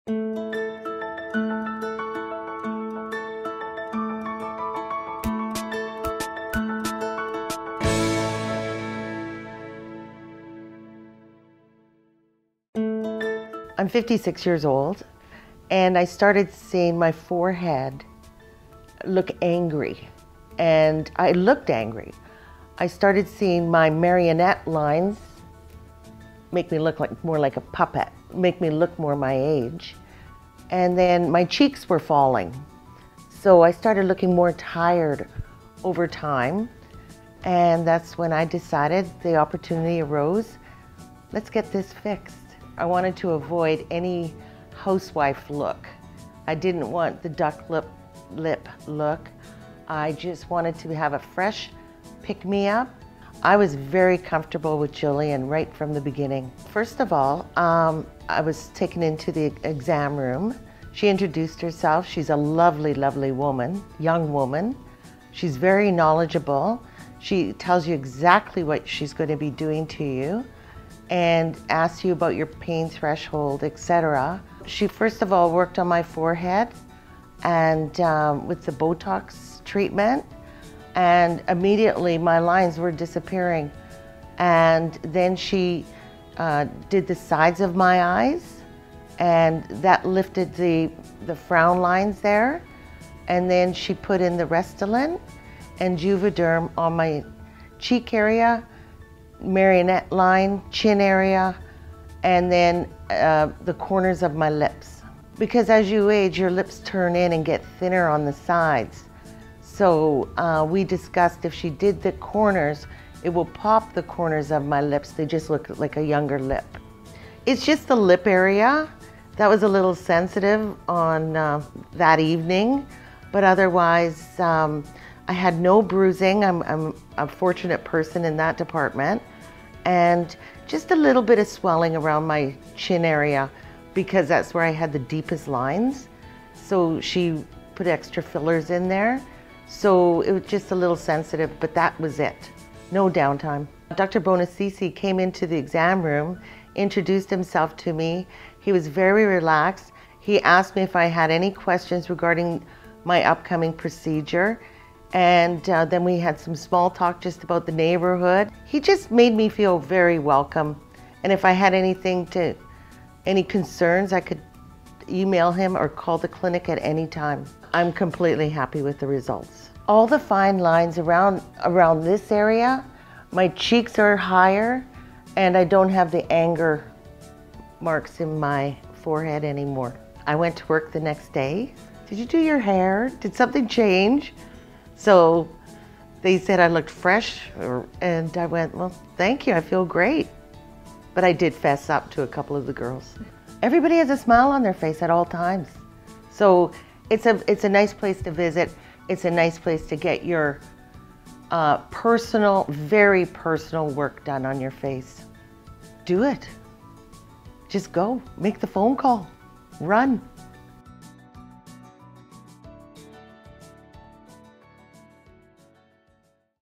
I'm 56 years old, and I started seeing my forehead look angry, and I looked angry. I started seeing my marionette lines make me look more like a puppet, make me look more my age, and then my cheeks were falling. So I started looking more tired over time, and that's when I decided the opportunity arose, let's get this fixed. I wanted to avoid any housewife look. I didn't want the duck lip look. I just wanted to have a fresh pick-me-up. I was very comfortable with Jillian right from the beginning. First of all, I was taken into the exam room. She introduced herself. She's a lovely, lovely woman, young woman. She's very knowledgeable. She tells you exactly what she's going to be doing to you and asks you about your pain threshold, etc. She first of all worked on my forehead and with the botox treatment, and immediately my lines were disappearing. And then she did the sides of my eyes, and that lifted the frown lines there. And then she put in the Restylane and Juvederm on my cheek area, marionette line, chin area, and then the corners of my lips. Because as you age, your lips turn in and get thinner on the sides. So we discussed if she did the corners, it will pop the corners of my lips. They just look like a younger lip. It's just the lip area that was a little sensitive on that evening, but otherwise I had no bruising. I'm a fortunate person in that department. And just a little bit of swelling around my chin area because that's where I had the deepest lines. So she put extra fillers in there. So it was just a little sensitive, but that was it. No downtime. Dr. BUONASSISI came into the exam room, introduced himself to me. He was very relaxed. He asked me if I had any questions regarding my upcoming procedure. And then we had some small talk just about the neighborhood. He just made me feel very welcome. And if I had any concerns, I could email him or call the clinic at any time. I'm completely happy with the results. All the fine lines around this area, my cheeks are higher, and I don't have the anger marks in my forehead anymore. I went to work the next day. Did you do your hair? Did something change? So they said I looked fresh, and I went, well, thank you, I feel great. But I did fess up to a couple of the girls. Everybody has a smile on their face at all times. So it's a nice place to visit. It's a nice place to get your personal, very personal work done on your face. Do it. Just go, make the phone call, run.